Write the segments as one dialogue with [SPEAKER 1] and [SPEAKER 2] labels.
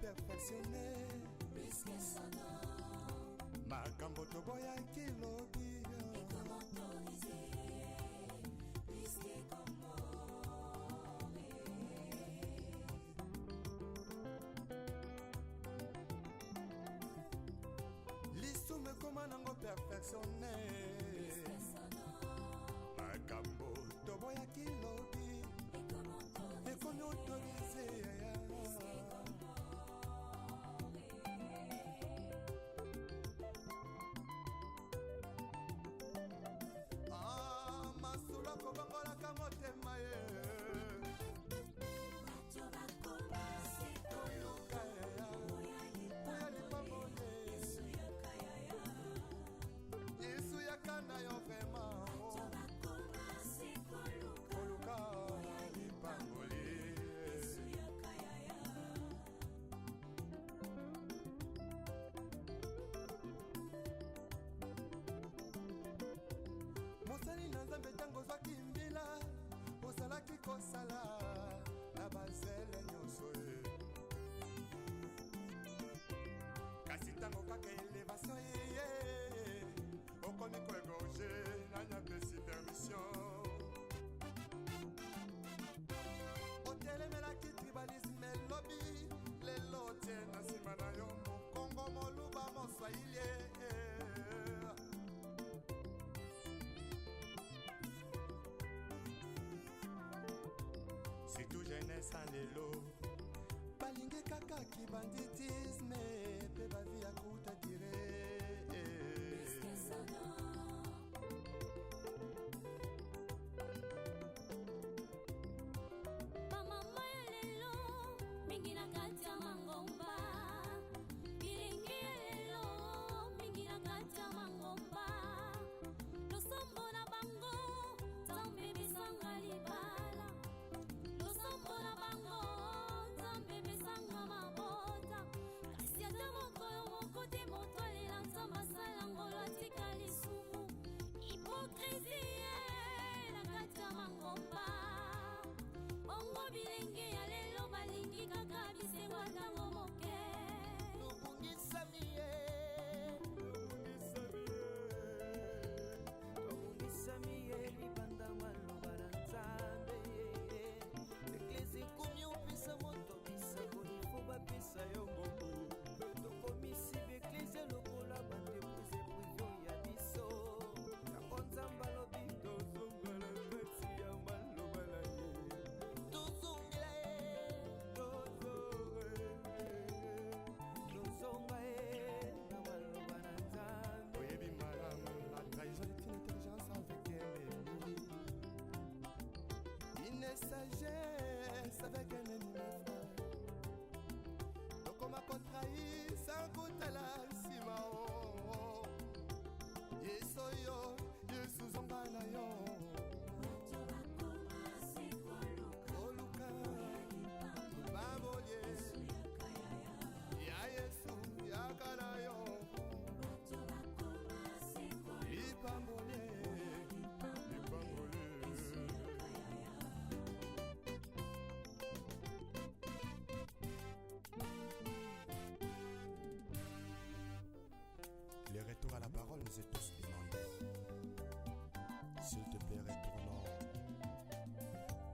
[SPEAKER 1] perfectionné
[SPEAKER 2] plus que son nom.
[SPEAKER 1] Makambo toboya kilobi
[SPEAKER 2] Et comment autoriser plus que comment
[SPEAKER 1] L'issume comment nango perfectionné
[SPEAKER 2] plus que son nom.
[SPEAKER 1] Makambo toboya kilobi Et comment autoriser Kobangolaka motema ye
[SPEAKER 2] bato bakomase koluka oya lipambole
[SPEAKER 1] Yesu yakana yo vrema
[SPEAKER 2] bato bakomase koluka
[SPEAKER 1] oya lipambole
[SPEAKER 2] Yesu yakayaya
[SPEAKER 1] mosali na nzambe ntango zwaki mbila ozalaki kosala na bazele nyonso ye kasi ntango kaka elevation ye okomi koegorge nanyapesi permission otelemelaki tribalisme elobi lelo tie na nsima na yo mokongo moluba moswahili Surtout jeunesse en lelo balingi kaka kibanditisme pe bavi ya kuta dire
[SPEAKER 2] plus que son nom. Bamama ya lelo mingi na kati ya mangomba bilingi ya lelo mingi na kati ya mangomba losombo na bango nzambe bisanga libala losombo na bango nzambe bisanga mabota kasi ata mokolo moko te moto alela nzambe asala ngolo atika lisumu hipokrisie na kati ya mangomba bongo bilenge ya lelo balingi kaka bisengo ntango moke
[SPEAKER 3] tobungisami ye libanda maloba na nzambe eklesi ekomi opesa moto bisango ifo bapesa yo ngombo tokomisi beklesi lokola bandepose privio ya biso yango nzambe alobi tozongala kati ya maloba na ye tozongela ye tozonga ye na maloba na nzambe
[SPEAKER 1] oyebi malamu la trahison est une intelligence avec un ennemi une sagesse avec un ennemi frère tokoma kotrahi sans kotala nsima o yesu oyo yesu zonga na yo
[SPEAKER 2] bato bakomase koluka
[SPEAKER 1] babolie
[SPEAKER 2] Yesu yakayaya
[SPEAKER 1] ya yesu yakana yo
[SPEAKER 2] bato bakomase koluka
[SPEAKER 1] lipambole lipambole Le retour à la parole nous est tous demandé. S'il te plaît, retournons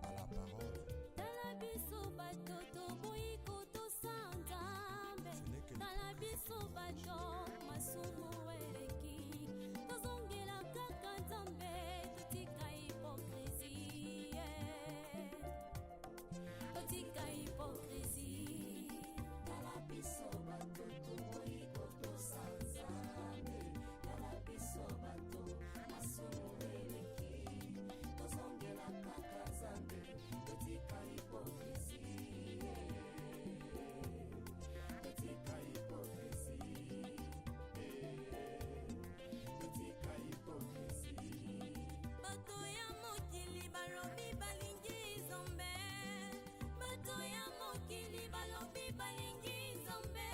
[SPEAKER 1] à la parole.
[SPEAKER 2] tala biso bato toboyi kotosa nzambe tala biso bato masumu eleki tozongela kaka nzambe totika hipokrisie totika hipokrisie tala biso bato toboyi kotosa nzambe tala biso bato masumu eleki tozongela kaka nzambe totika hipokrisie totika hipokrisie totika hipokrisie bato ya mokili balobi balingi nzambe bato ya mokili balobi balingi nzambe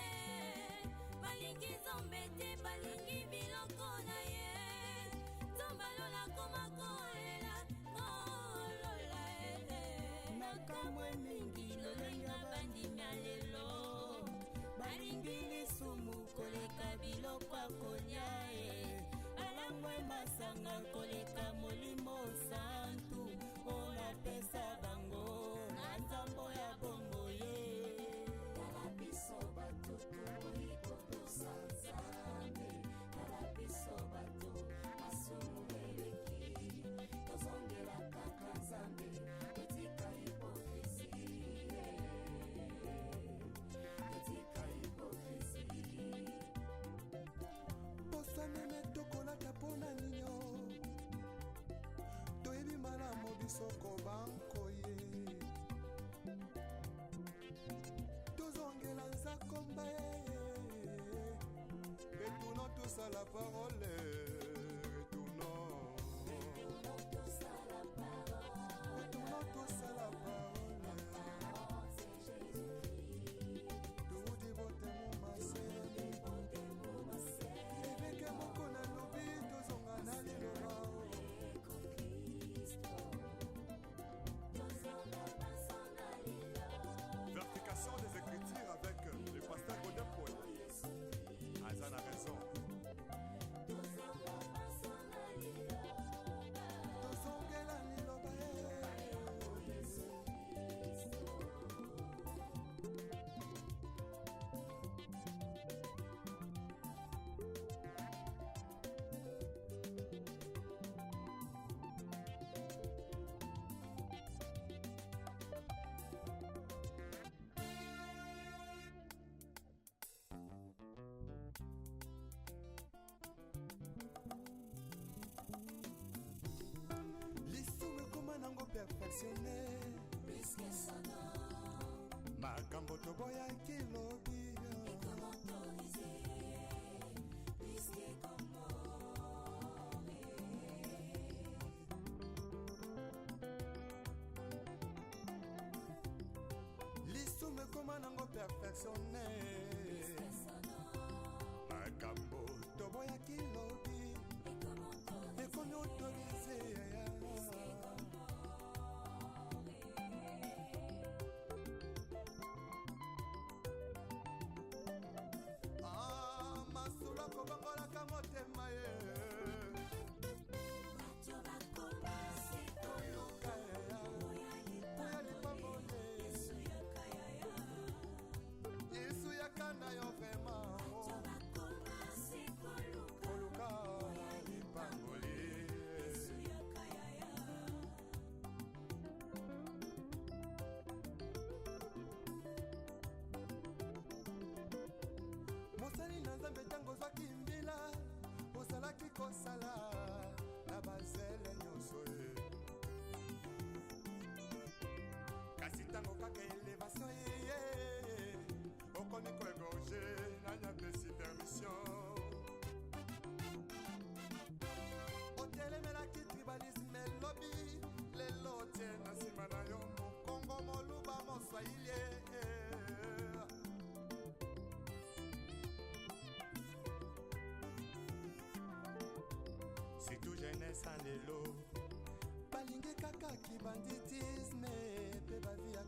[SPEAKER 2] balingi nzambe te balingi biloko na ye nzambe alola koma kolela kolola makamwe mingi lolenga bandimi ya lelo
[SPEAKER 3] balingi lisumu koleka biloko ya kolia balangwe masanga koleka molimo santu ola pesa bango na nzambo ya bongo ye tala biso bato tokoikotosa nzambe tala biso bato masumu eleki tozongela kaka nzambe etika hipokrisi etika hipokrisi
[SPEAKER 1] posameme tokolata mpona nino toyebi malamu bisoko bankoye tozongela nzakomba retournons tous à la parole retournons tous à la parole toudi botemo mase ebeke moko na lobi tozonga na liloba Verification des Écritures avec le pasteur Godin Paul. Azan a raison. Tozongela liloba lisumu ekoma nango perfectionne makambo toboyaki lobi lisumu ekoma nango perfectionne makambo toboyaki lobi ekomi autorise masolo akobangolaka motema ye koluka oya lipambole yesu yakana yo vrema koluka lipambole mosali na nzambe ntango ozwaki mbila ozalaki kosala na bazele nyonso ye kasi ntango kaka elevation ye okomi koegorge nanyapesi permission otelemelaki tribalisme elobi lelo tie na nsima na yo mokongo moluba moswahili surtout jeunesse en lelo balingi kaka kibanditisme mpe bavi ya